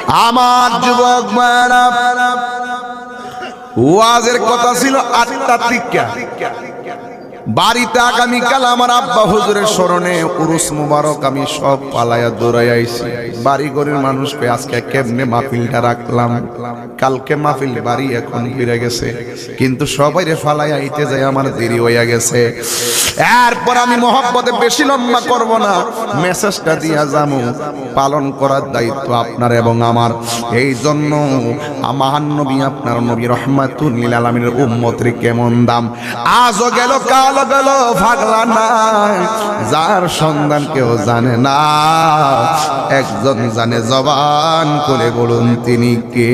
আমার যুবক ভাইরা, ওয়াজের কথা ছিল 8টা টিকা। বাড়িতে আগামীকাল আমার আব্বা হুজুরের স্মরণে উরুস মুবারক, আমি সব পালায়া দৌড়াই আইছি। বাড়ি ঘরের মানুষকে আজকে কেমনে মাহফিলটা রাখলাম, কালকে মাহফিল বাড়ি এখন ফিরে গেছে, কিন্তু সবাইরে ফালাইয়া আইতে যায় আমার দেরি হইয়া গেছে। এরপর আমি মহব্বতে বেশি লম্বা করব না, মেসেজটা দিয়া যামু। পালন করার দায়িত্ব আপনার এবং আমার। এই জন্য আমার নবী, আপনার নবী রহমাতুল লিল আলামিনের উম্মতের কেমন দাম। আজও গেল, কাল গেল, ভাগলা নাই, যার সন্ধান কেউ জানে না, একজন জানে, জবান করে বলুন তিনি কে।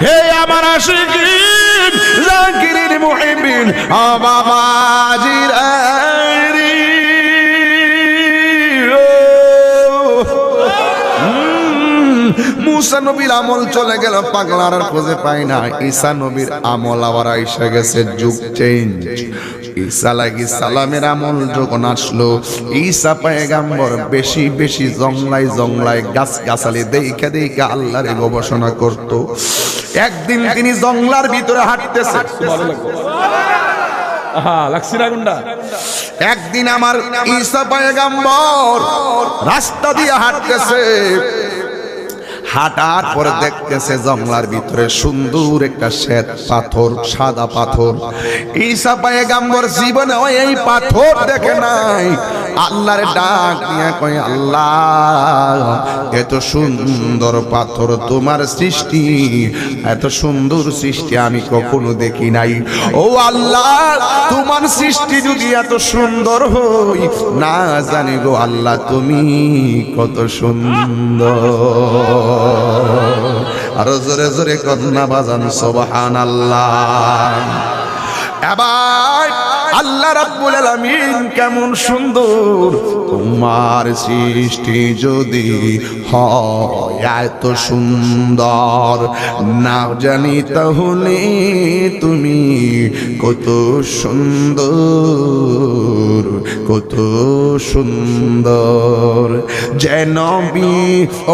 হে আমার আশিকিন, জাকিরিন, মুহিবিন, ও বাবাজিরা, মুসা নবীর আমল চলে গেল, পাগলার খোঁজে পাই না। ঈসা নবীর আমল আবার আইসা গেছে, যুগ চেঞ্জ। ঈসা আলাইহিস সালামের আমল যখন আসলো, ঈসা পয়গম্বর বেশি বেশি জংলায় জংলায় গাছ গাছালি দেখে দেখে আল্লাহর গবেষণা করত। একদিন তিনি জংলার ভিতরে হাঁটতেছে, একদিন আমার ঈসা পয়গম্বর রাস্তা দিয়ে হাঁটতেছে। হাঁটার পরে দেখতেছে জংলার ভিতরে সুন্দর একটা শ্বেত পাথর, সাদা পাথর। ঈসা পয়গম্বর জীবনে এই পাথর দেখে নাই। আল্লাহর ডাক দিয়ে কয়, আল্লাহ, এত সুন্দর পাথর তোমার সৃষ্টি, এত সুন্দর সৃষ্টি আমি কখনো দেখি নাই। ও আল্লাহ, তোমার সৃষ্টি যদি এত সুন্দর হই, না জানি গো আল্লাহ তুমি কত সুন্দর। আরো জোরে জোরে কন্যা বাজান সুবহানাল্লাহ। এবার আল্লাহ রাব্বুল আলামিন কেমন সুন্দর, তোমার সৃষ্টি যদি হয় এত সুন্দর, না জানি তাহলে তুমি কত সুন্দর, কত সুন্দর। যে নবী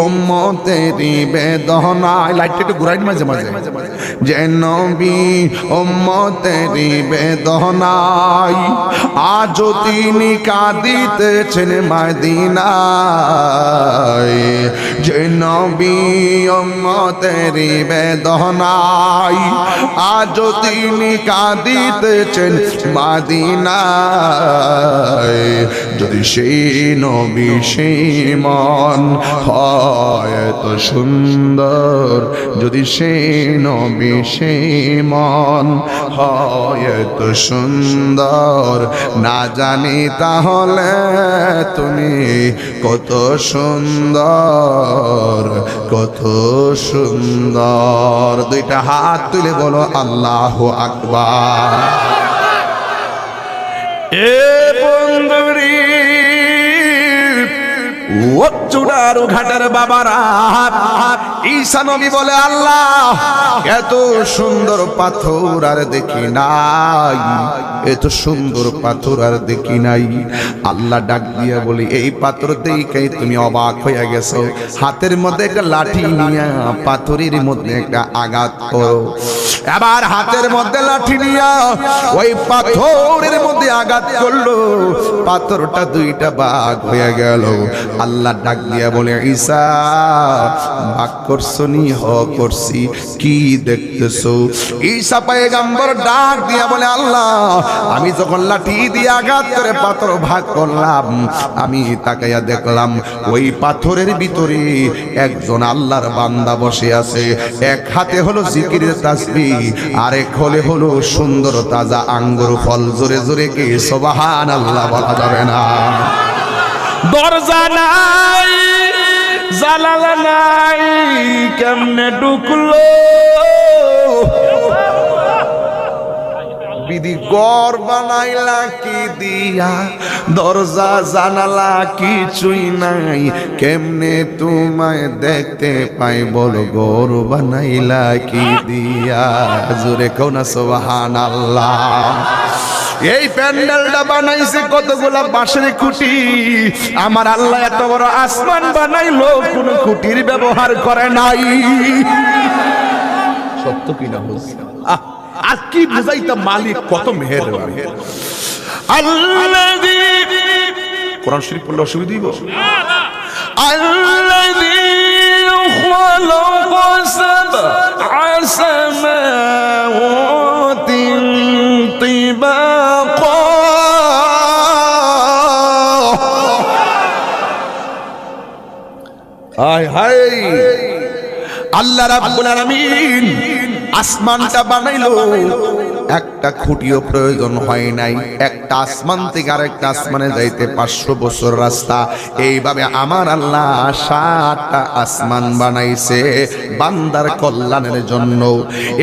উম্মতেরই বেদনায়, লাইটটা একটু ঘুরাই মাঝে মাঝে, যে নবী উম্মতেরই বেদনায় আজও তিনি কাঁদিতেছেন মদিনায়। যে নবী উম্মতেরই বেদনায় আজও তিনি কাঁদিতেছেন মদিনায়। যদি সেই নবী সেই মন হয় এত সুন্দর, যদি সেই নবী সেই মন হয় এত সুন্দর, না জানি তাহলে তুমি কত সুন্দর, কত সুন্দর। দুইটা হাত তুলে বলো আল্লাহু আকবার। এ বন্ধুরি, ও চুড়ারু ঘাটের বাবারা, ঈসা নবী বলে, আল্লাহ, এত সুন্দর পাথর আর দেখি নাই, এত সুন্দর পাথর আর দেখি নাই। আল্লাহ ডাক দিয়া বলি, এই পাথর দেখে তুমি অবাক হয়ে গেছো, হাতের মধ্যে একটা লাঠি নিয়ে পাথরের মধ্যে একটা আঘাত করো। এবার হাতের মধ্যে লাঠি নিয়ে ওই পাথরের মধ্যে আঘাত করলো, পাথরটা দুইটা ভাগ হয়ে গেল। আল্লাহ ডাক দিয়া বলে, ঈসা, ভাগ করছো নি? হ করছি। কি দেখতেছো? ঈসা পয়গম্বর ডাক দিয়া বলে, আল্লাহ, আমি যখন লাঠি দিয়ে আঘাত করে পাথর ভাগ করলাম, আমি তাকাইয়া দেখলাম ওই পাথরের ভিতরে একজন আল্লাহর বান্দা বসে আছে। এক হাতে হলো জিকিরের তাসবিহ, আরেক হলো সুন্দর তাজা আঙ্গুর ফল। জোরে জোরে কি সুবহানাল্লাহ বলা যাবে না? দরজা নাই, জানালা নাই, কেমনে ঢুকলো? বিধি ঘর বানাইলা কি দিয়া, দরজা জানালা কিছুই নাই, কেমনে তোমায় দেখতে পাই বলো? ঘর বানাইলা কি দিয়া? জোরে কও না সুবহানাল্লাহ। এই প্যান্ডেলটা বানাইছে কতগুলা বাঁশের খুঁটি। আমার আল্লাহ এত বড় আসমান বানাইলো, কোন খুঁটির ব্যবহার করে নাই। সত্য কিনা বলছি? আর কি বুঝাইতা মালিক কত মেহেরবান। আল্লাযী, কোরআন শরীফ পড়লে অসুবিধা হইব? আল্লাযী খালাকা সাবআ সামাওয়াতিন তিবাকা। হায় হায়, আল্লাহ রাব্বুল আলামিন আসমানটা বানাইলো, একটা খুঁটিও প্রয়োজন হয় নাই। একটা আসমান থেকে আরেকটা আসমানে যাইতে 500 বছর রাস্তা। এইভাবে আমার আল্লাহ 7টা আসমান বানাইছে বান্দার কল্যাণের জন্য।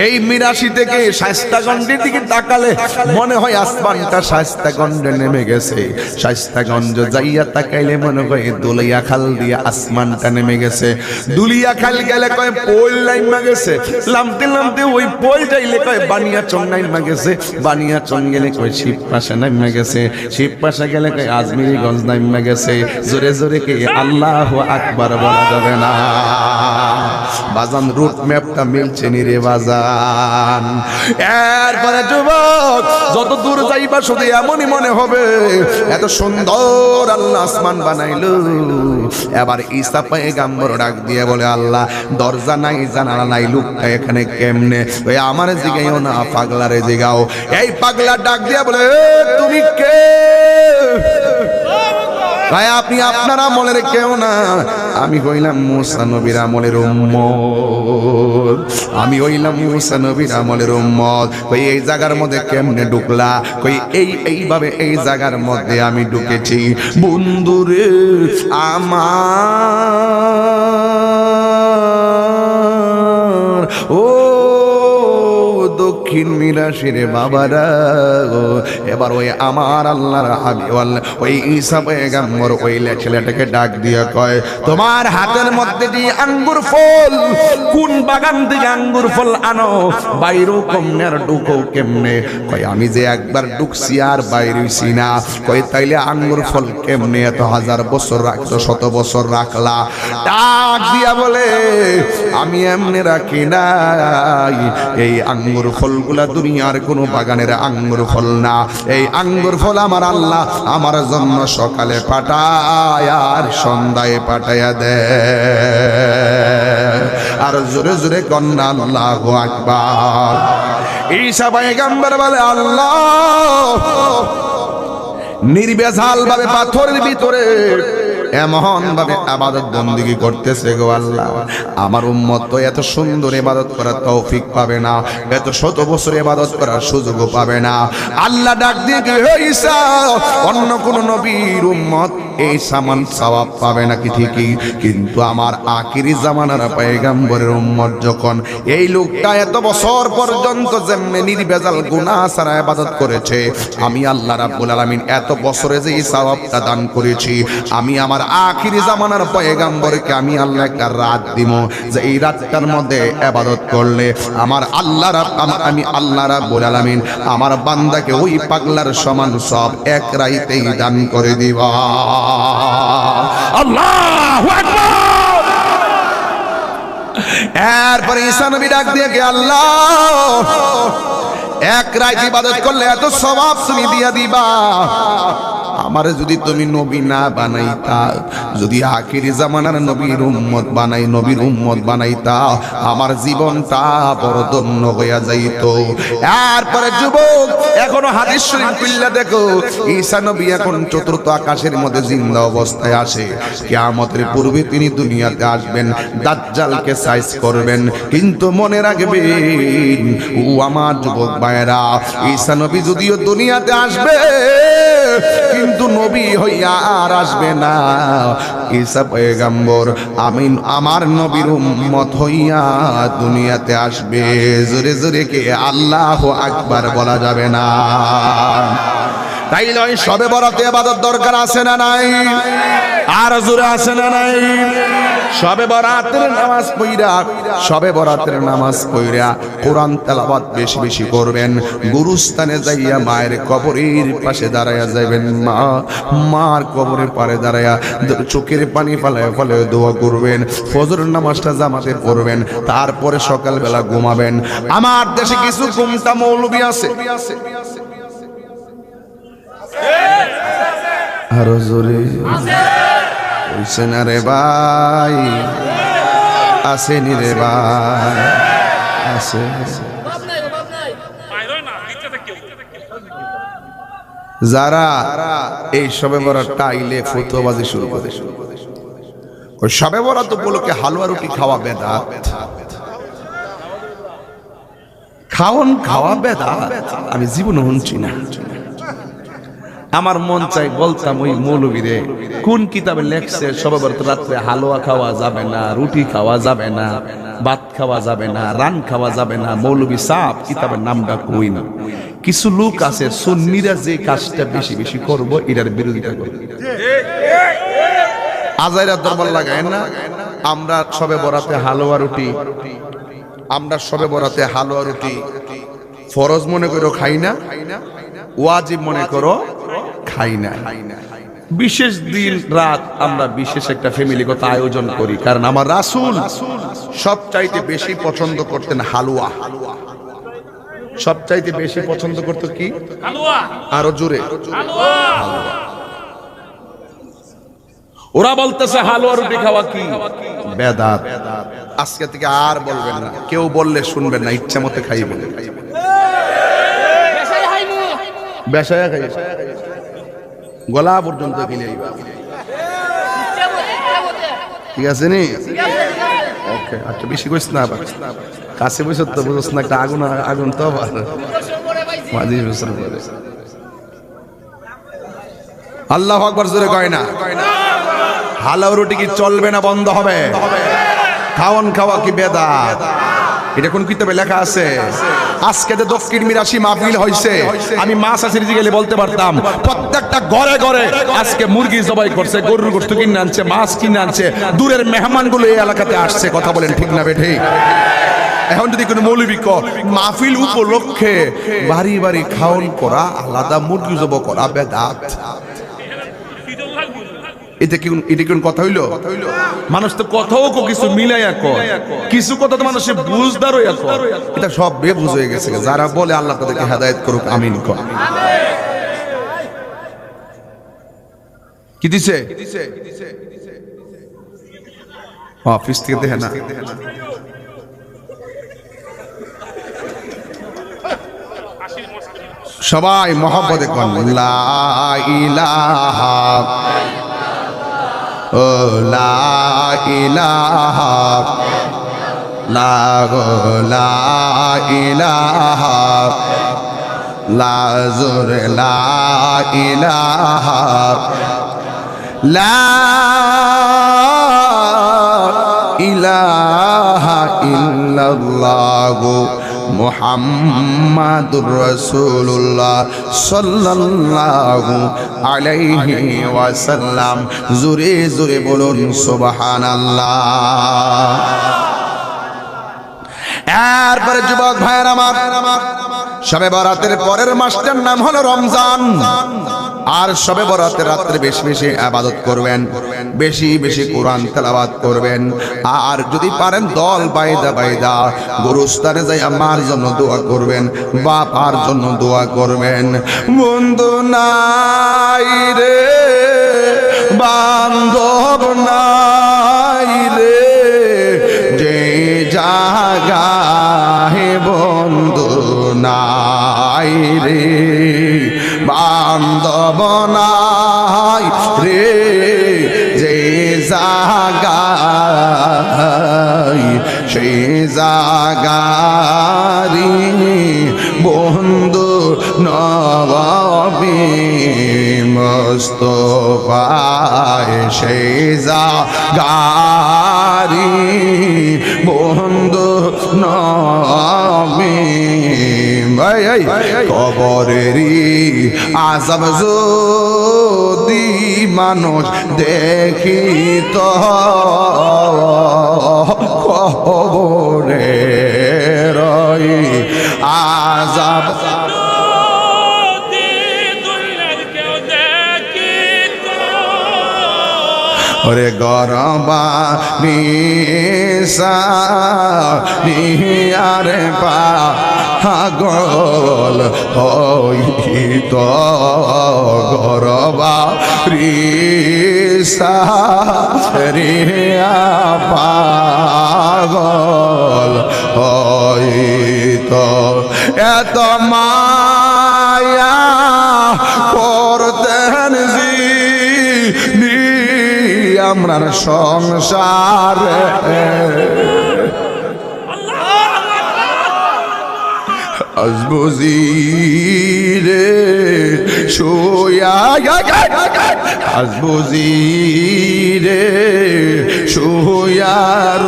এই ৮২ থেকে শায়েস্তাগঞ্জের দিকে তাকালে মনে হয় আসমানটা শায়েস্তাগঞ্জে নেমে গেছে। শায়েস্তাগঞ্জ যাইয়া তাকাইলে মনে হয় দুলিয়াখাল দিয়ে আসমানটা নেমে গেছে। দুলিয়াখাল গেলে কয় পোল নাইমা গেছে, লামতে লামতে ওই পোল যাইলে কয় বানিয়াচং নাইমা গেছে, বানিয়াচং গেলে কয় শিবপাশা নাইমা গেছে, শিবপাশা গেলে কয় আজমিরিগঞ্জ নাইমা গেছে। জোরে জোরে কে আল্লাহু আকবার বলা যাবে না? বাজান রুট ম্যাপটা মিলছে নি রে বাজান। এরপরে যুবক যত দূর যাইবা শুধু এমনই মনে হবে এত সুন্দর আল্লাহ আসমান বানাইলো। এবার ঈসা পয়গম্বর ডাক দিয়ে বলে, আল্লাহ দরজা নাই, জানালা নাই, লোকটা এখানে কেমনে? ওই আমার জিগাইও না, পাগলারে জিগাও। এই পাগলা ডাক দিয়ে বলে, তুমি কে? ভাই আপনি আপনার আমলের কেউ না, আমি হইলাম মুসা নবীর আমলের উম্মত, আমি হইলাম মুসা নবীর আমলের উম্মত। কই এই জায়গার মধ্যে কেমনে ঢুকলা? কই এইভাবে এই জায়গার মধ্যে আমি ঢুকেছি। বন্ধুরে আমার, ও দক্ষিণ মিরাশিরে বাবারা, এবার ওই আমার আল্লাহর হাবিব ওই ঈসা পয়গম্বর ওই ছেলেটাকে ডাক দিয়ে কয়, তোমার হাতের মধ্যে যে আঙ্গুর ফল, কোন বাগান থেকে আঙ্গুর ফল আনো? বাইরে কমনে আর ঢুকো কেমনে? কয় আমি যে একবার ঢুকছি আর বাইরে হইছি না। কয় তাইলে আঙ্গুর ফল কেমনে এত 1000 বছর রাখতো, 100 বছর রাখলা? ডাক দিয়া বলে, আমি এমনি রাখি নাই, এই আঙ্গুর ফলগুলা দুনিয়ার কোন বাগানের আঙ্গুর ফল না। এই আঙ্গুর ফল আমার আল্লাহ আমার জন্য সকালে পাঠায় আর সন্ধ্যায় পাঠাইয়া দেয়। আর জোরে জোরে কন্যা আল্লাহু আকবার। ঈসা পয়গম্বর বলে, আল্লাহ নির্বেজাল ভাবে পাথরের ভিতরে এমন ভাবে ইবাদত বندگی করতেছে গো আল্লাহ, আমার উম্মত তো এত সুন্দর ইবাদত করার তৌফিক পাবে না, এত শত বছর ইবাদত করার সুযোগও পাবে না। আল্লাহ ডাক দিয়ে হে ঈসা, অন্য কোন নবীর উম্মত এই সমান সওয়াব পাবে না কি ঠিকই, কিন্তু আমার আখিরি জামানার পয়গম্বরের উম্মত যখন এই লোকটা এত বছর পর্যন্ত যেমনি নির্বেজাল গুনাহ ছাড়া ইবাদত করেছে, আমি আল্লাহ রাব্বুল আলামিন এত বছরে যে এই সওয়াবটা দান করেছি, আমি আমার আখিরি জামানার পয়গম্বরকে আমি আল্লাহ একটা রাত দিব, যে এই রাতটার মধ্যে ইবাদত করলে আমার আল্লাহ আমি আল্লাহ রাব্বুল আলামিন আমার বান্দাকে ওই পাগলার সমান সব এক রাইতেই দান করে দিব। আল্লাহু আকবার। এরপরে ঈসা নবী ডাক দিয়ে কে, আল্লাহ এক রাত ইবাদত করলে এত সওয়াব তুমি দিয়া দিবা, আমারে যদি তুমি নবী না বানাইতা, যদি আখিরি জামানার নবীর উম্মত বানাইতা, আমার জীবনটা বড় ধন্য হইয়া যাইত। এরপরে যুবক এখনো হাদিস শরীফ খুললে দেখো, ঈসা নবী এখন চতুর্থ আকাশের মধ্যে জিন্দা অবস্থায় আসে। কিয়ামতের পূর্বে তিনি দুনিয়াতে আসবেন, দাজ্জালকে সাইজ করবেন। কিন্তু মনে রাখবেন ও আমার যুবক ভাইরা, ঈসা নবী যদিও দুনিয়াতে আসবে কিন্তু নবী হইয়া আর আসবে না। ঈসা পয়গম্বর আমিন আমার নবীর উম্মত হইয়া দুনিয়াতে আসবে। জোরে জোরে কে আল্লাহু আকবার বলা যাবে না? তাইলে ওই শবে বরাতে ইবাদত দরকার আছে না নাই? আর জোরে আছে না নাই? শবে বরাতের নামাজ পড়া, শবে বরাতের নামাজ পড়া কোরআন তেলাওয়াত বেশি বেশি করবেন। গুরুস্থানে যাইয়া মায়ের কবরের পাশে দাঁড়ায়া যাবেন, মার কবরের পারে দাঁড়ায়া চোখের পানি ফালায় ফালায় দোয়া করবেন। ফজরের নামাজটা জামাতে পড়বেন, তারপরে সকালবেলা ঘুমাবেন। আমার দেশে কিছু গুমটা মৌলবী আছে, আরো জোরে হইছে না রে ভাই? আসেনি রে ভাই? আছে যারা এই শবে বরাত টাইলে ফতোয়াবাজি শুরু করে। ওই শবে বরাত উপলক্ষে হালুয়া রুটি খাওয়া বেদাত, খাওয়া বেদাত। আমি জীবনে শুনছি না। আমার মন চাই বলতাম ওই মৌলবীরে কোন কিতাবে লেখছে শবে বরাত রাত্রে হালুয়া খাওয়া যাবে না, রুটি খাওয়া যাবে না, ভাত খাওয়া যাবে না, রান খাওয়া যাবে না। মৌলবী সাহেব কিতাবের নামটা কই না। কিছু লোক আছে সুন্নিরা যে কাজটা বেশি বেশি করবো এটার বিরোধিতা করবে। আজাইরা দরবার লাগায় না। আমরা শবে বরাতে হালুয়া রুটি, আমরা শবে বরাতে হালুয়া রুটি ফরজ মনে করো খাই না, ওয়াজিব মনে করো খাই না। বিশেষ দিন রাত আমরা বিশেষ একটা ফ্যামিলিগত আয়োজন করি, কারণ আমার রাসূল সবচাইতে বেশি পছন্দ করতেন হালুয়া। সবচাইতে বেশি পছন্দ করতো কি? হালুয়া। আরো জোরে হালুয়া। ওরা বলতেছে হালুয়া রুটি খাওয়া কি বেদাত। আজকে থেকে আর বলবেন না, কেউ বললে শুনবেন না, ইচ্ছা মতো খাইবেন। বেশায়া খাই গলা পর্যন্ত কিনে ঠিক আছে নি? ওকে, আচ্ছা বেশি কইস না, আবার কাছে বসে তো বুঝছ না, একটা আগুন আগুন তো আবার আল্লাহু আকবার জোরে কয় না? হালাও রুটি কি চলবে না বন্ধ হবে? খাওয়া কি বেদাত? এটা কোন কিতাবে লেখা আছে? আজকে যে দক্ষিণ মিরাশি মাহফিল হইছে, আমি মাছ আসির গেলে বলতে পারতাম প্রত্যেকটা ঘরে ঘরে আজকে মুরগি জবাই করছে, গরুর গোশত কিনে আনছে, মাছ কিনে আনছে। দূরের মেহমানগুলো এই এলাকাতে আসছে। কথা বলেন ঠিক না বেঠি? এখন যদি কোনো মৌলবী মাহফিল উপলক্ষে বাড়ি বাড়ি খাওন করা, আলাদা মুরগি জবাই করা বেদাত, এটা কি কথা হইলো? মানুষ তো কথাও কিছু মিলাইয়া কয়, কিছু কথা তো মানুষের বুঝদার হইয়া কয়। এটা সব বেবুঝ হয়ে গেছে। যারা বলে আল্লাহ তাদেরকে হেদায়েত করুক, আমিন কয়। কি দিছে অফিস থেকে? দেখে না সবাই মহব্বতে কোন লা ইলাহা ও লা ইলাহা লা লা ইলাহা লা জুর লা ইলাহা লা ইলাহা ইল্লাল্লাহু মুহাম্মাদুর রাসূলুল্লাহ সাল্লাল্লাহু আলাইহি ওয়াসাল্লাম। জোরে জোরে বলুন সুবহানাল্লাহ। এরপরে যুবক ভাইয়ের আমার, শবে বরাতের পরের মাসটার নাম হলো রমজান। আর শবে বরাতের রাত্রে বেশি বেশি ইবাদত করবেন, বেশি বেশি কোরআন তেলাওয়াত করবেন। আর যদি পারেন দল বাইদা গুরুস্থানে যাই আমার জন্য দোয়া করবেন, বাবার জন্য দোয়া করবেন। বন্ধু নাই রে, বান্ধব নাই রে, যে জাগাহে বন্ধু নাই রে, বান্ধব নাই রে, যে জাগাই সেই জাগারি বন্ধু নবী মুস্তাফায়, সেই জাগারি বন্ধু নবী। কবরেরই আযাব যদি মানুষ দেখিত কবরে রই আযাব ওরে গরবা নিসা নিয়ারে পাগল হইত গরবা রিসা রিয়া পাগল হইত এত মায়া করতেন আমরার সংসারে আজ বুঝি রে শুয়া আজ বুঝি রে শুয়ার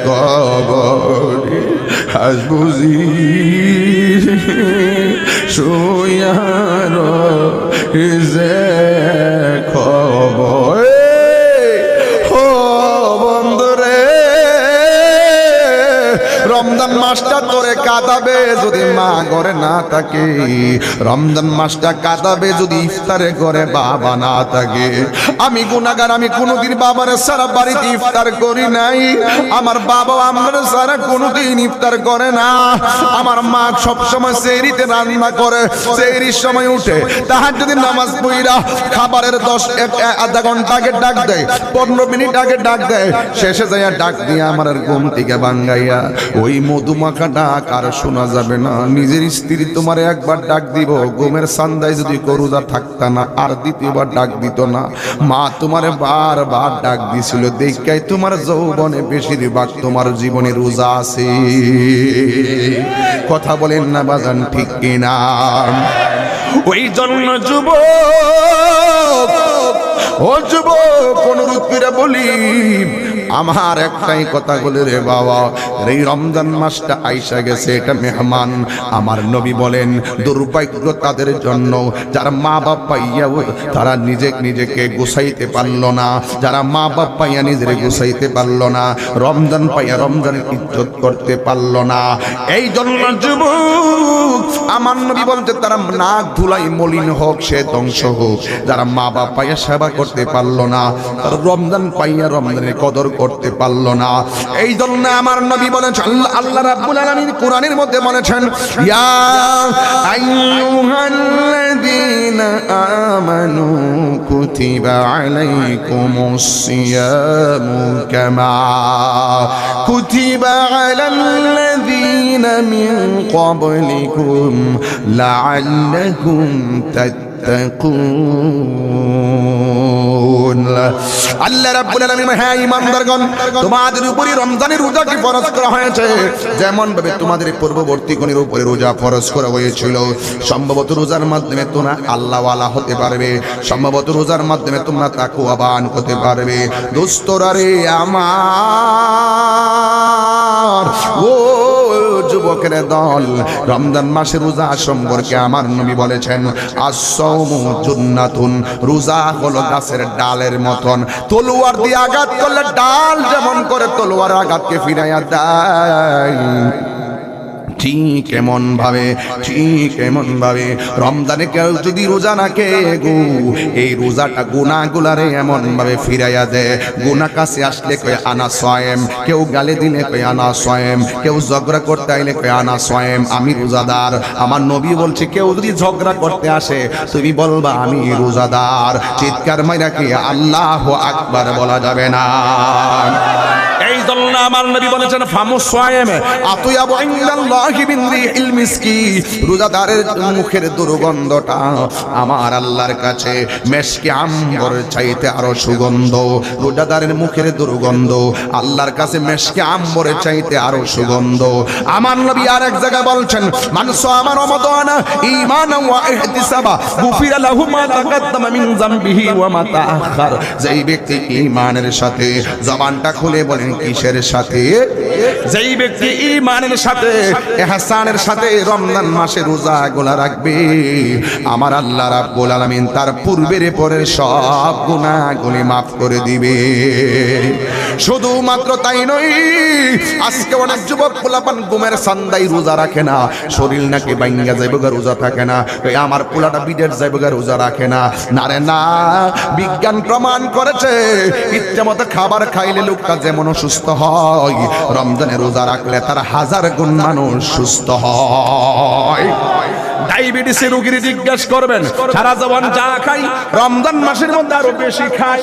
কবরে আজ বুঝি শুয়ার খবর ও বন্ধুরে রমজান মাসটা তোরে কাঁদাবে যদি মা ঘরে না থাকে, রমজান মাসটা কাঁদাবে যদি ইফতারে ঘরে বাবা না থাকে। আমি গুনাহগার, আমি কোনোদিন বাবার সারা বাড়িতে ইফতার করি নাই। আমার বাবা আমার সারা কোনোদিন ইফতার করে না। আমার মা সবসময় সেহরিতে রান্না করে, সেহরির সময় উঠে তাহাজ্জুদের নামাজ পড়া খাবারের আধা ঘন্টা আগে ডাক দেয়, 15 মিনিট আগে ডাক দেয়, শেষে যাইয়া ডাক দিয়ে আমার ঘুম থেকে ভাঙ্গাইয়া ওই মধুমাখা ডাক আর শোনা যাবে না। নিজের স্ত্রী তোমার একবার ডাক দিব, ঘুমের সান্দায় যদি রোজা থাকতা না আর দ্বিতীয়বার ডাক দিত না। মা তোমারে বারবার ডাক দিছিল, দেখাই তোমার যৌবনে বেশিরভাগ তোমার জীবনে রোজা আছে। কথা বলেন না বাজান, ঠিক কিনা? ওই জন্য যুবক, ও যুবক অনুরোধ করে বলি, আমার একটাই কথা বলে রে বাবা, এই রমজান মাসটা আইসা গেছে, এটা মেহমান। আমার নবী বলেন দুর্ভাগ্য তাদের জন্য যারা মা বাপ পাইয়া তারা নিজেকে গুছাইতে পারলো না, যারা মা বাপ পাইয়া নিজের গুছাইতে পারলো না, রমজান পাইয়া রমজানের ইজ্জত করতে পারলো না। এই জন্য যুবক আমার নবী বলতে তারা নাক ধুলাই মলিন হোক, সে ধ্বংস হোক। যারা মা বাপ পাইয়া সেবা করতে পারলো না, তারা রমজান পাইয়া রমজানের কদর করতে পারলো না। এই জন্য আমার নবী বলেছেন, আল্লাহ রাব্বুল আলামিন কোরআনের মধ্যে বলেছেন, ইয়া আইয়ুহাল্লাযীনা আমানু কুতিবা আলাইকুমুস সিয়ামু কামা কুতিবা আলাল্লাযীনা মিন ক্বাবলিকুম লাআল্লাকুম আল্লাহ রাব্বুল আলামিন, হ্যাঁ ঈমানদারগণ, তোমাদের উপরে রমজানের রোজাকে ফরজ করা হয়েছে যেমন ভাবে তোমাদের পূর্ববর্তীগণের উপরে রোজা ফরজ করা হয়েছিল। সম্ভবত রোজার মাধ্যমে তোমরা আল্লাহওয়ালা হতে পারবে, সম্ভবত রোজার মাধ্যমে তোমরা তাকওয়াবান হতে পারবে। দোস্তরা রে আমার, ও যুবকের দল, রমজান মাসের রোজা সম্পর্কে আমার নবী বলেছেন, আস-সাওমু জুন্নাতুন, রোজা হলো গাছের ডালের মতন। তলোয়ার দিয়ে আঘাত করলে ডাল যেমন করে তলোয়ার আঘাতকে ফিরাইয়া দেয়, ঠিক এমন ভাবে রমজানে কেউ যদি রোজা রাখে গো, এই রোজাটা গুনাহগুলারে এমন ভাবে ফিরাইয়া দেয়। গুনাহ কাছে আসলে কয় আনা সায়েম, কেউ গালে দিলে কয় আনা সায়েম, কেউ ঝগড়া করতে আইলে কয় আনা সায়েম, আমি রোজাদার। আমার নবী বলছে কেউ যদি ঝগড়া করতে আসে তুমি বলবা আমি রোজাদার। চিৎকার মাইরা কি আল্লাহু আকবার বলা যাবে না? এই জন্য আমার নবী বলেছেন, ফামুস সায়েম আতয়াবু ইনদাল্লাহি মিন রিহিল মিসকি, রোজাদারের মুখের দুর্গন্ধটা আমার আল্লাহর কাছে মেশকে আম্বর চাইতে আরো সুগন্ধ। রোজাদারের মুখের দুর্গন্ধ আল্লাহর কাছে মেশকে আম্বরের চাইতে আরো সুগন্ধ। আমার নবী আর এক জায়গায় বলছেন, মান সামা রমাদান ঈমানান ওয়া ইহতিসাবা গুফিরা লাহু মা তাকাদ্দামা মিন যামবিহি ওয়া মা তাআখার। যেই ব্যক্তি ঈমানের সাথে জবানটা খুলে বলেন কিসের সাথে? যেই ব্যক্তি ঈমানের সাথে ইহসানের সাথে রমজান মাসে রোজাগুলো রাখবে, আমার আল্লাহ রাব্বুল আলামিন তার পূর্বের পরের সব গুনাহগুলি মাফ করে দিবে। শুধুমাত্র তাই নয়, আজকে অনেক যুবক পোলাপান ঘুমের সান্দায় রোজা রাখে না, শরীর নাকি ভাঙ্গা যাইবগা রোজা থাকে না, আমার পোলাটা বিদেশ যাইবগা রোজা রাখে না। না রে না, বিজ্ঞান প্রমাণ করেছে ইচ্ছা মতো খাবার খাইলে লোকটা যেমন সুস্থ হয়, রমজানে রোজা রাখলে তার 1000 গুণ মানুষ সুস্থ হয়। ডায়াবেটিসের রোগীর জিজ্ঞেস করবেন, সারা জীবন যা খাই রমজান মাসের মধ্যে আরো বেশি খায়,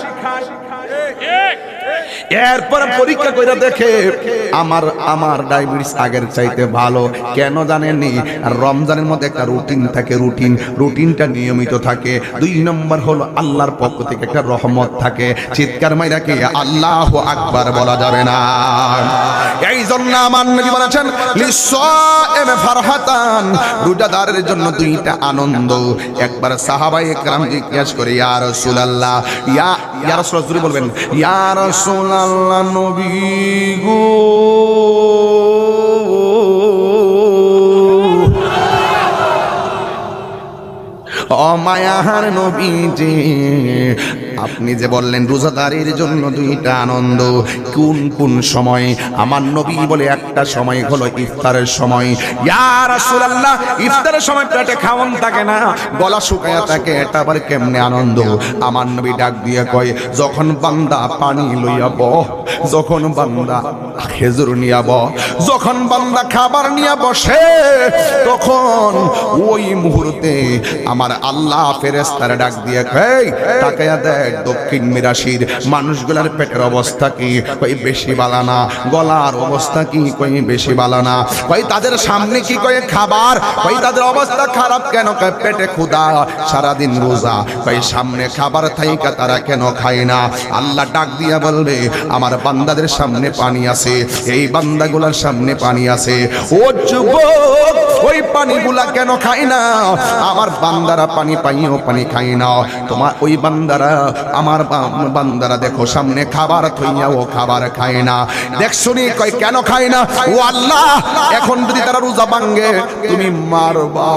এরপর পরীক্ষা করে দেখে আমার ডায়াবেটিস আগের চাইতে ভালো। কেন জানেননি? আর রমজানের মধ্যে একটা রুটিন থাকে, রুটিনটা নিয়মিত থাকে। 2 নম্বর হলো আল্লাহর পক্ষ থেকে একটা রহমত থাকে। চিৎকার মাইরা কি আল্লাহু আকবার বলা যাবে না? এই জন্য আমার নবী বলেছেন লিসাইম ফারহাতান, রোজাদারের জন্য 2টা আনন্দ। একবার সাহাবায়ে কেরাম জিজ্ঞেস করে, ইয়া রাসূলুল্লাহ, ইয়া রাসূলুল্লাহ বলবেন, ইয়া রাসূলুল্লাহ নবী গো, ও মায়ার নবীজি, আপনি যে বললেন রোজাদারের জন্য 2টা আনন্দ, কোন কোন সময়? আমার নবী বলে একটা সময় হলো ইফতারের সময়। ইয়া রাসূলুল্লাহ, ইফতারের সময় পেটে খাওয়ান থাকে না, গলা শুকায়া থাকে, এটা আবার কেমনে আনন্দ? আমার নবী ডাক দিয়ে কয়, যখন বান্দা পানি লইয়া যখন বান্দা খেজুর নিয়া যখন বান্দা খাবার নিয়ে বসে, তখন ওই মুহূর্তে আমার আল্লাহ ফেরেশতারা ডাক দিয়ে কয়, তাকায়া দেখ দক্ষিণ মিরাশির মানুষগুলার পেটের অবস্থা কি? কই বেশি বালা না। গলার অবস্থা কি? কই বেশি বালা না। কই তাদের সামনে কি? কই খাবার। কই তাদের অবস্থা খারাপ কেন? কই পেটে ক্ষুধা, সারাদিন রোজা। কই সামনে খাবার থাইকা তারা কেন খায় না? আল্লাহ ডাক দিয়া বলবে, আমার বান্দাদের সামনে পানি আছে, এই বান্দাগুলার সামনে পানি আছে। ও যুবক, ওই পানিগুলা কেন খায় না? আমার বান্দারা পানি পাইও পানি খায় না। তোমার ওই বান্দারা, আমার বান্দারা দেখো সামনে খাবার থইয়াও খাবার খায় না। দেখছনি? কই কেন খায় না? ও আল্লাহ, এখন যদি তারা রোজা ভাঙে তুমি মারবা,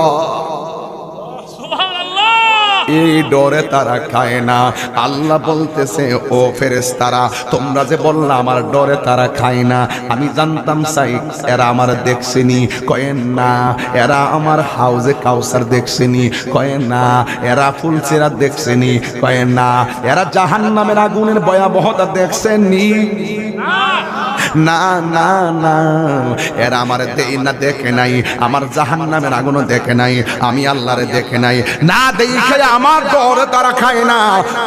এই ডরে তারা খায় না। আল্লাহ বলতেছে, ও ফেরেশতারা, তোমরা যে বললা আমার ডরে তারা খায় না, আমি জানতাম চাই এরা আমার দেখছেনি? কয়েন না। এরা আমার হাউজে কাউসার দেখছেনি? কয়েন না। এরা ফুলসিরাত দেখছেনি? কয়েন না। এরা জাহান্নামের আগুনের ভয়াবহতা দেখছেনি? না না না, এরা আমার দেখে নাই, আমার জাহান্নামের আগুনও দেখে নাই, আমি আল্লাহরে দেখে নাই। না দেখে আমার ডরে তারা খায় না।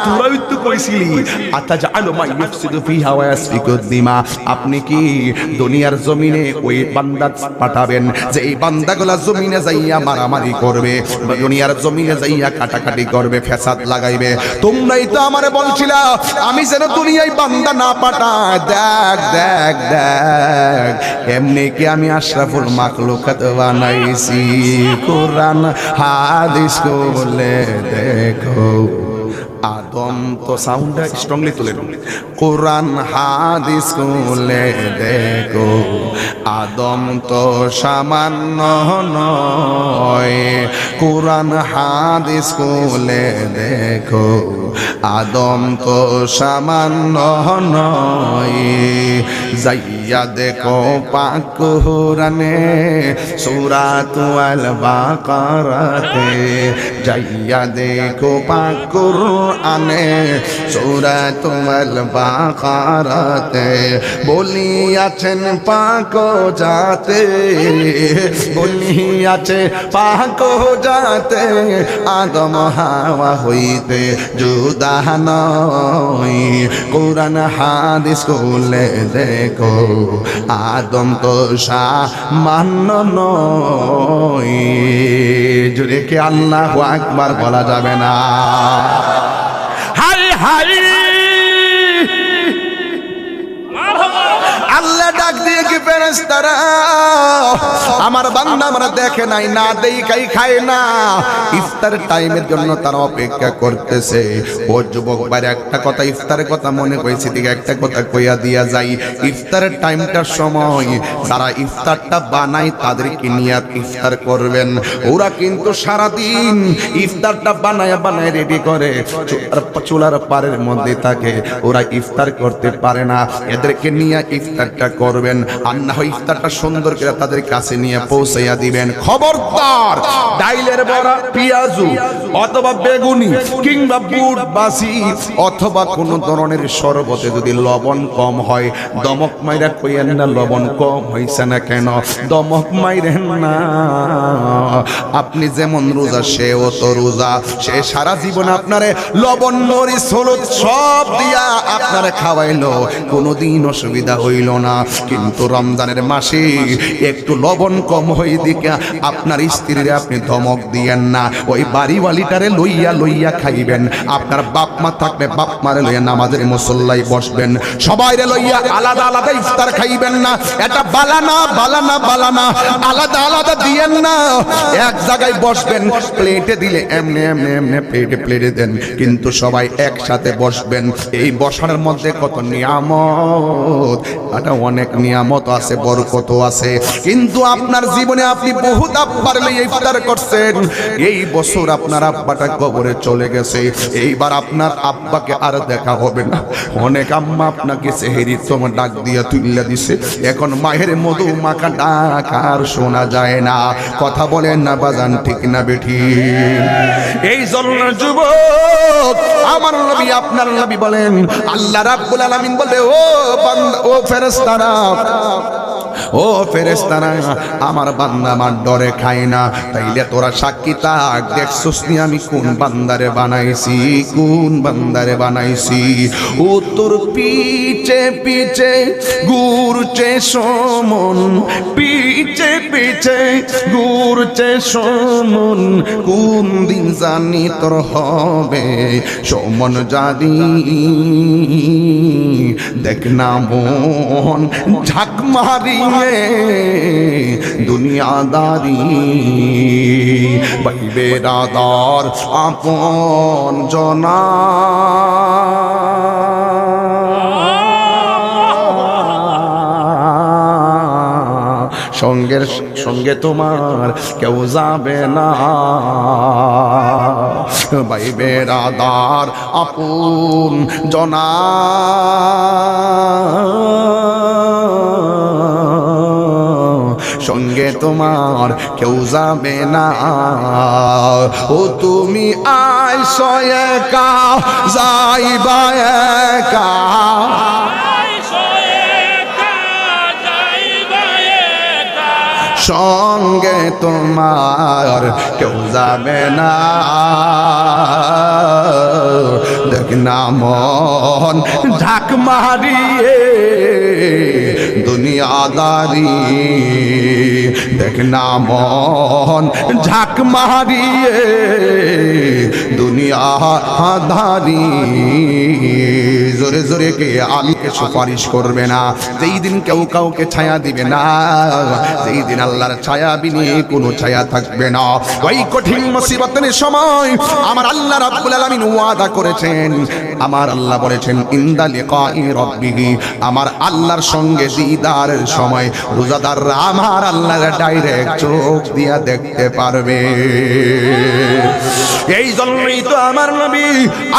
তোরাই তো কইছিলি আতাজালু মা ইফসিদু ফিহা ওয়া ইয়াসফিকু দিমা, আপনি কি দুনিয়ার জমিনে ওই বান্দা পাঠাবেন যে এই বান্দাগুলা জমিনে যাইয়া মারামারি করবে, দুনিয়ার জমিনে যাইয়া কাটাকাটি করবে, ফ্যাসাদ লাগাইবে? তোমরাই তো আমারে বলছিলা আমি যেন দুনিয়ায় বান্দা না পাঠাই। দেখ দেখ দেখ, এমনি কি আমি আশরাফুল মাখলুকাত বানাইছি? কোরআন হাদিস খুলে দেখো। আদম তো সাউন্ডটা স্ট্রংলি তুলে, কোরআন হাদিস খুলে দেখো। আদম তো সামান্য নয়, কোরআন হাদিস খুলে দেখো। আদম তো সামান্য নয়, যাইয়া দেখো পাক কোরআনে সূরাতুল বাকারাতে, যাইয়া দেখো পাক কোরআনে সূরাতুল বাকারাতে, বলিয়াছেন পাক জাতে, বলিয়াছে পাক জাতে, আদম হাওয়া হইতে জুদা নয়। কোরআন হাদিস খুলে দেখো, আদম তো সামান্য নয়। জুড়ে কি আল্লাহু আকবার বলা যাবে না? হাই হাই, আল্লাহ ডাক দিয়ে কি ফেরেশতারা আমার বান্দা আমরা দেখে নাই, না দেখাই খায় না, ইফতার টাইমের জন্য তারা অপেক্ষা করতেছে। ও যুবক ভাই, একটা কথা ইফতারের কথা মনে করেছি, দিকে একটা কথা কইয়া দিয়া যাই। ইফতারের টাইমটার সময় যারা ইফতারটা বানায় তাদেরকে নিয়ে ইফতার করবেন। ওরা কিন্তু সারাদিন ইফতারটা বানায় বানায় রেডি করে চুলার পারের মধ্যে থাকে, ওরা ইফতার করতে পারে না। এদেরকে নিয়ে ইফতারটা করবেন, আর না হয় ইফতারটা সুন্দর করে তাদের কাছে নিয়ে পৌঁছাইয়া দিবেন। খবরদার ডাইলের বড়া, পেঁয়াজু অথবা বেগুনি কিংবা বুট বাসি অথবা কোন ধরনের শরবতে যদি লবণ কম হয়, দমক মাইরা কইয়েন না লবণ কম হইছে না কেন, দমক মাইরেন না। আপনি যেমন রোজা সেও তো রোজা, সে সারা জীবন আপনারে লবণ মরিচ হলুদ সব দিয়া আপনারে খাওয়াইলো, কোনোদিন অসুবিধা হইল না। কিন্তু রমজানের মাসে একটু লবণ কম হই দিকে আপনার স্ত্রীরে আপনি ধমক দিয়েন না, ওই বাড়িওয়ালিটারে লইয়া লইয়া খাইবেন। আপনার বাপ মা থাকলে বাপ মারে লইয়া নামাজের মুসল্লায় বসবেন, সবাইরে লইয়া আলাদা আলাদা ইফতার খাইবেন না। এটা বালানা বালানা বালানা, আলাদা আলাদা দিয়েন না, এক জায়গায় বসবেন। প্লেটে দিলে এমনি এমনি এমনি প্লেটে প্লেটে দেন, কিন্তু সবাই একসাথে বসবেন। এই বসার মধ্যে কত নিয়ামত, এটা অনেক নিয়ামত আছে, বরকত আছে। কিন্তু আপনার জীবনে আপনি বহুত আব্বার লইয়া ইফতার করছেন, এই বছর আপনার আব্বাটা কবরে চলে গেছে, এইবার আপনার আব্বাকে আর দেখা হবে না। অনেক আম্মা আপনাকে সেহেরি তোমার ডাক দিয়া তুইলা দিছে, এখন মায়ের মধু মাখা ডাক আর শোনা যায় না। কথা বলেন না বাজান, ঠিক না বেঠি? এই জন্য যুবক আমার নবী আপনার নবী বলেন, আল্লাহ রাব্বুল আলামিন বলে, ও বান্দা, ও ফেরেশতারা, ও ফেরেশতারা, আমার বান্দা আমার ডরে খায় না। তাইলে তোরা সাক্ষী থাক, দেখছস নি আমি কোন বান্দারে বানাইছি, কোন বান্দারে বানাইছি। ও তোর পিছে পিছে ঘুরছে সমন, পিছে পিছে ঘুরছে সমন, কোন দিন জানি তোর হবে সমন জানি। দেখ না মন ঝাঁক মারিয়ে দুনিয়াদারি, ভাই বেরাদার আপন জনা, সঙ্গের সঙ্গে তোমার কেউ যাবে না, ভাই বেরাদার আপন জনা, সঙ্গে তোমার কেউ যাবে না। ও তুমি আইসো একা যাইবা একা, সঙ্গে তোমার কেউ যাবে না। দেখ না মন ঝাঁক মারিয়ে দুনিয়াদারি, দেখ না মন ঝাঁক মারিয়ে দুনিয়াদারি। জোরে জোরে কে আলীকে সুপারিশ করবে না, যেই দিন কেউ কাউকে ছায়া দিবে না, যেই দিন আল্লাহর ছায়া বিনে কোনো ছায়া থাকবে না, ওই কঠিন মুসিবতের সময় আমার আল্লাহ রাব্বুল আলামিন ওয়াদা করেছেন, আমার আল্লাহ বলেছেন, ইনদা লিকাই রাব্বিহি, আমার আল্লাহর সঙ্গে দিদারের সময় রোজাদাররা আমার আল্লাহর ডাইরেক্ট চোখ দিয়া দেখতে পারবে। এই জন্যই তো আমার নবী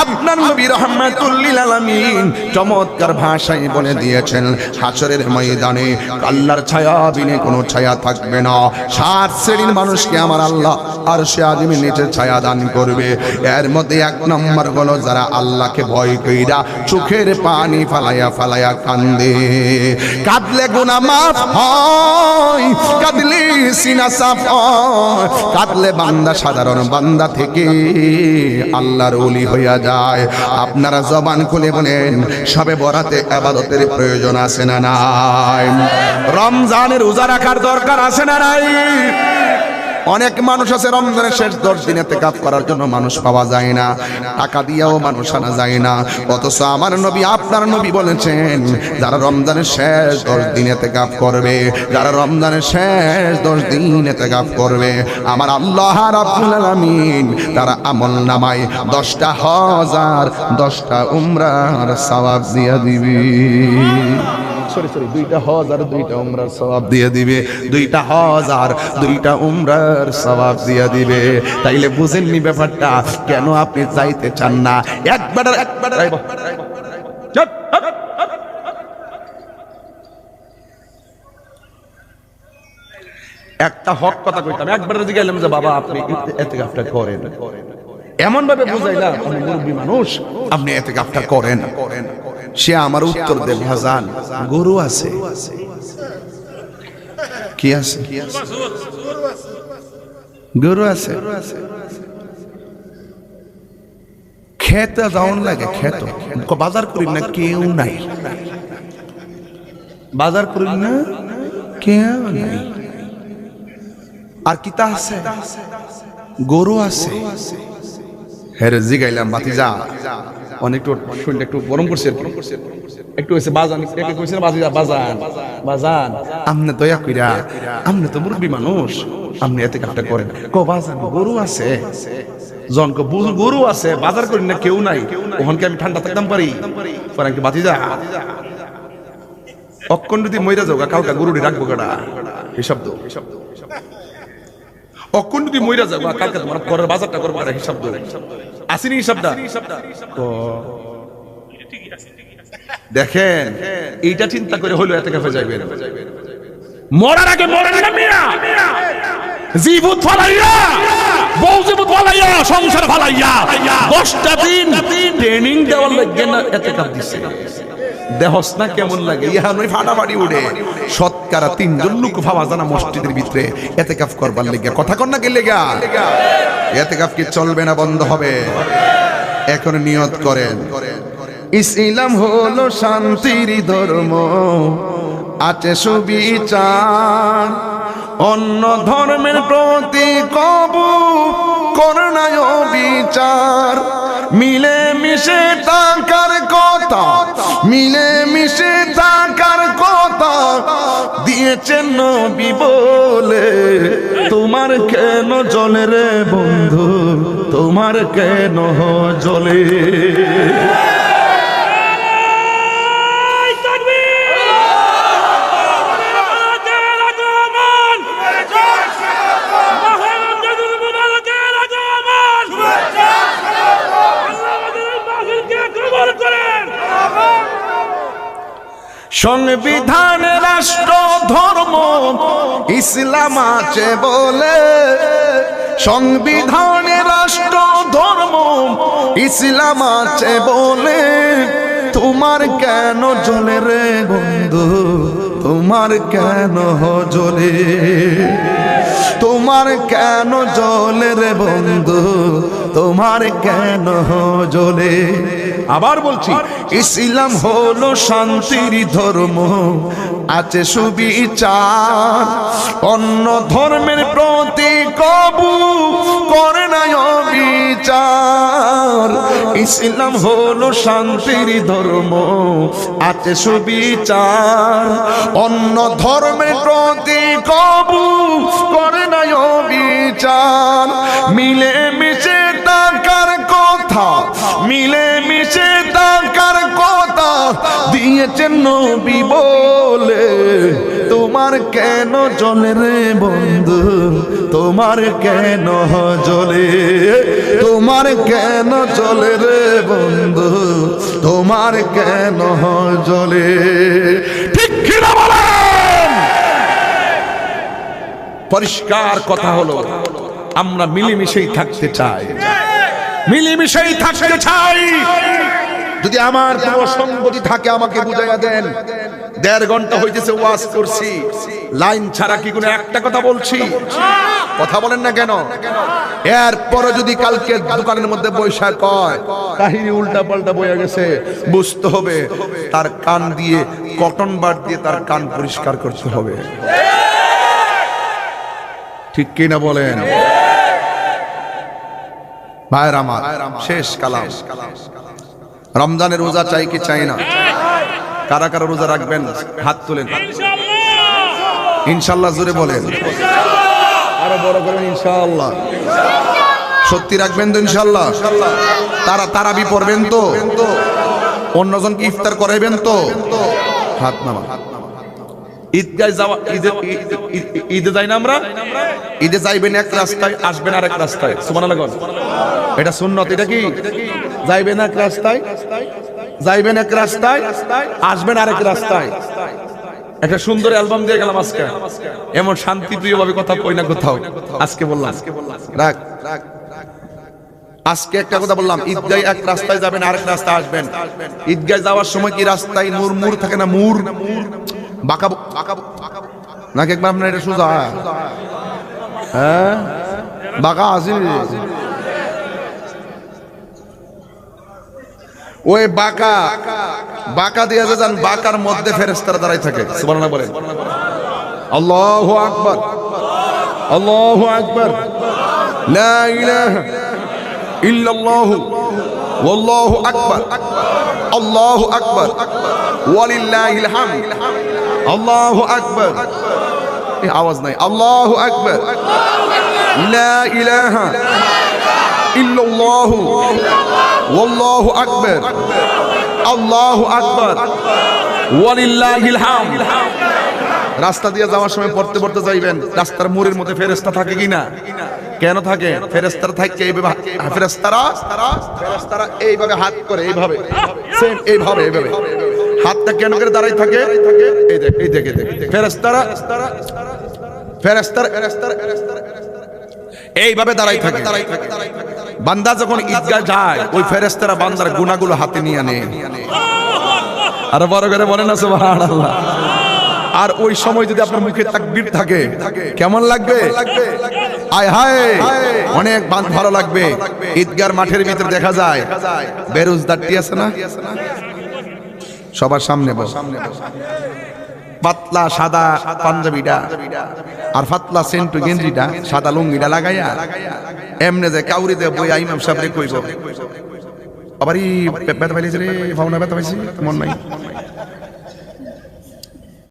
আপনার নবী রাহমাতুল লিল আলামিন চমৎকার ভাষায় বলে দিয়েছেন, হাশরের ময়দানে আল্লাহর ছায়া বিনে কোনো ছায়া থাকবে না। 7 শ্রেণীর মানুষকে আমার আল্লাহ আরশে আজিমের নিচে ছায়া দান করবে। এর মধ্যে 1 নম্বর হলো যারা আল্লাহকে ভয় কইরা চোখের পানি ফালাইয়া ফালাইয়া কান্দে। কাঁদলে গুনাহ মাফ হয়, কাঁদলে সিনা সাফ হয়, কাঁদলে বান্দা সাধারণ বান্দা থেকে আল্লাহর ওলি হইয়া যায়। আপনারা জবান খুলে বলেন, সবে বরাতে ইবাদতের প্রয়োজন আছে না নাই? রমজানের রোজা রাখার দরকার আছে না নাই? অনেক মানুষ আছে রমজানের শেষ 10 দিন ইতিকাফ করার জন্য মানুষ পাওয়া যায় না, টাকা দিয়েও মানুষ আনা যায় না। অথচ আমার নবী, আপনার নবী বলেছেন, যারা রমজানের শেষ 10 দিন ইতিকাফ করবে, যারা রমজানের শেষ 10 দিন ইতিকাফ করবে, আমার আল্লাহ রাব্বুল আলামিন তারা আমলনামায় 10টা হজ আর 10টা উমরার সওয়াব দিয়ে দিবে। সরি 2টা হজ আর 2টা উমরার সওয়াব দিয়ে দিবে, 2টা হজ আর 2টা উমরার সওয়াব দিয়ে দিবে। তাইলে বুঝেননি ব্যাপারটা, কেন আপনি যাইতে চান না? একবার একটা হক কথা কইতাম, একবার যদি গেলাম যে বাবা আপনি ইতিকাফটা করেন, এমন ভাবে বুঝাইলাম আপনি মুরব্বী মানুষ, আপনি ইতিকাফটা করেন, সে আমার উত্তর দেন, ভাজান গরু আছে। কি আছে? গরু আছে। খেতে যাওন লাগে, খেত বাজার করি না, কেউ নাই। বাজার করি না, কেউ নাই। আর কিতা আছে? গরু আছে। হ্যাঁ জিগাইলাম ভাতিজা, অনেক শুনলে একটু গরম করছে, একটু হয়েছে বাজান, বাজান আপনি দয়া কইরা, আপনি তো মুরব্বী মানুষ, আপনি ইতিকাফটা করেন। বাজান গরু আছে, জনক গরু আছে, বাজার করি না, কেউ নাই, ওখানকে আমি ঠান্ডা থাকতাম পারি? ভাতিজা অক্ষণ যদি মইরা যাও কালকা গরুটি রাখবো কাটা, এই শব্দ অক্ষণ যদি মইরা যাও কালকা তোমার ঘরের বাজারটা করবো কাটা, হিসাব দো আসেনি হিসাবটা। দেখেন এইটা চিন্তা করে হলো ইতিকাফে যাইবেন, মরার আগে মরেন না মিয়া, জীবত ফালাইয়া, বউ জীবত ফালাইয়া, সংসার ফালাইয়া 10টা দিন ট্রেনিং দেওয়ার লাগে না ইতিকাফ দিছে। দেহস না কেমন লাগে, ইহানই ফাটাফাটি উঠে। শতকরা 3 জন লোক পাওয়া জানা মসজিদের ভিতরে ইতিকাফ করবার লাগা, কথা কন না কে লাগা? ইতিকাফ কি চলবে না বন্ধ হবে? এখন নিয়ত করেন, ইসলাম হলো শান্তির ধর্ম, আছে সুবিচার, অন্য ধর্মের প্রতি কবু করে না বিচার। মিলে মিশে থাকার কথা, মিলে মিশে থাকার কথা দিয়েছেন নবী বলে, তোমার কেন জ্বলে রে বন্ধু, তোমার কেন জ্বলে? সংবিধানে রাষ্ট্র ধর্ম ইসলাম আছে বলে, সংবিধানে রাষ্ট্র ধর্ম ইসলাম আছে বলে, তোমার কেন জ্বলে রে বন্ধু, তোমার কেন জ্বলে? তোমার কেন জ্বলে রে বন্ধু, তোমার কেন জ্বলে? আবার বলছি, ইসলাম হলো শান্তির ধর্ম, আছে সুবিচার, অন্য ধর্মের প্রতি কবু করে না বিচার। ইসলাম হলো শান্তির ধর্ম, আছে সুবিচার, অন্য ধর্মের প্রতি কবু করে না বিচার। মিলে মিশে থাকার কথা, মিলে মিশে থাকার কথা দিয়েছেন নবী বলে, তোমার কেন জ্বলে রে বন্ধু, তোমার কেন জ্বলে? তোমার কেন জ্বলে রে বন্ধু, তোমার কেন জ্বলে? ঠিক কি না বলেন? পরিষ্কার কথা হলো, আমরা মিলেমিশেই থাকতে চাই, মিলেমিশেই থাকতে চাই। যদি আমার কোনো সঙ্গতি থাকে আমাকে বুঝাইয়া দেন। 1.5 ঘন্টা হইতেছে ওয়াজ করছি, লাইন ছাড়া কি কোনো একটা কথা বলছি? কথা বলেন না কেন? এরপরে যদি কালকে দোকানের মধ্যে বৈশা কয় কাহিনী উল্টা পাল্টা বইয়া গেছে, বুঝতে হবে তার কান দিয়ে কটন বার দিয়ে তার কান পরিষ্কার করতে হবে। ঠিক কিনা বলেন ভাইরা আমার? শেষ কালাম। রমজানের রোজা চাই কি চাই না? কারা কারা রোজা রাখবেন হাত তুলেন। ইনশাআল্লাহ জোরে বলেন, আরো বড় করেন ইনশাআল্লাহ। সত্যি রাখবেন তো ইনশাআল্লাহ? তারাবি পড়বেন তো? অন্যজনকে ইফতার করাইবেন তো? হাত নামা। ঈদগায় যাওয়া, ঈদে যাই না আমরা? ঈদে যাইবেন এক রাস্তায়, আসবেন আরেক রাস্তায়। সুবহানাল্লাহ। এটা সুন্নত। এটা কি? যাইবেন এক রাস্তায়, যাইবেন এক রাস্তায়, আসবেন আরেক রাস্তায়। একটা সুন্দর অ্যালবাম দিয়ে গেলাম আজকে। এমন শান্তিপ্রিয় ভাবে কথা কই না কোথাও। আজকে বললাম রাখ। আজকে একটা কথা বললাম, ঈদগায় এক রাস্তায় যাবেন আরেক রাস্তায় আসবেন। ঈদগায় যাওয়ার সময় কি রাস্তায় মুড় থাকে না? মুড় বাঁকা নাকি? একবার আপনার এটা সোজা, হ্যাঁ বাঁকা আছে। ওই বাঁকা দিয়ে যান, বাঁকার মধ্যে ফেরেশতারা দাঁড়ায় থাকে। সুবহানাল্লাহ বলেন। আল্লাহু আকবার, আল্লাহু আকবার, লা ইলাহা ইল্লাল্লাহু ওয়াল্লাহু আকবার, আল্লাহু আকবার, ওয়ালিল্লাহিল হামদ, আল্লাহু আকবার। এই আওয়াজ নাই। আল্লাহু আকবার, লা ইলাহা ইল্লাল্লাহু ওয়াল্লাহু আকবার, আল্লাহু আকবার, ওয়ালিল্লাহিল হামদ। রাস্তা দিয়ে যাওয়ার সময় পড়তে পড়তে যাইবেন। রাস্তার মোড়ের মধ্যে ফেরেশতা থাকে কিনা? কেন থাকে? ফেরেশতারা থাকে এইভাবে। ফেরেশতারা এইভাবে হাত করে, এইভাবে সেম এইভাবে হাতটা কেন করে দাঁড়াই থাকে? এই দেখে ফেরেশতারা এইভাবে দাঁড়াই থাকে। বান্দা যখন ঈদগাহ যায়, ওই ফেরেশতারা বান্দার গুনাহগুলো হাতে নিয়ে নেয়। আর বড় করে বলেন না সুবহানাল্লাহ। আর ওই সময় যদি আপনার মুখে তাকবীর থাকে, কেমন লাগবে? আয় হায়, অনেক ভালো লাগবে। ঈদগার মাঠের ভিতরে দেখা যায় বেরোজদারটি আছে না, সবার সামনে পাতলা সাদা পাঞ্জাবিটা আর পাতলা সেন্টু গেঞ্জিটা, সাদা লুঙ্গিটা লাগাইয়া এমনে যে কাউরিতে বইয়া ইমাম সাহেব কইব, আবার ব্যথা পাইছে রে, ভাবনা ব্যথা পাইছি, মন নাই।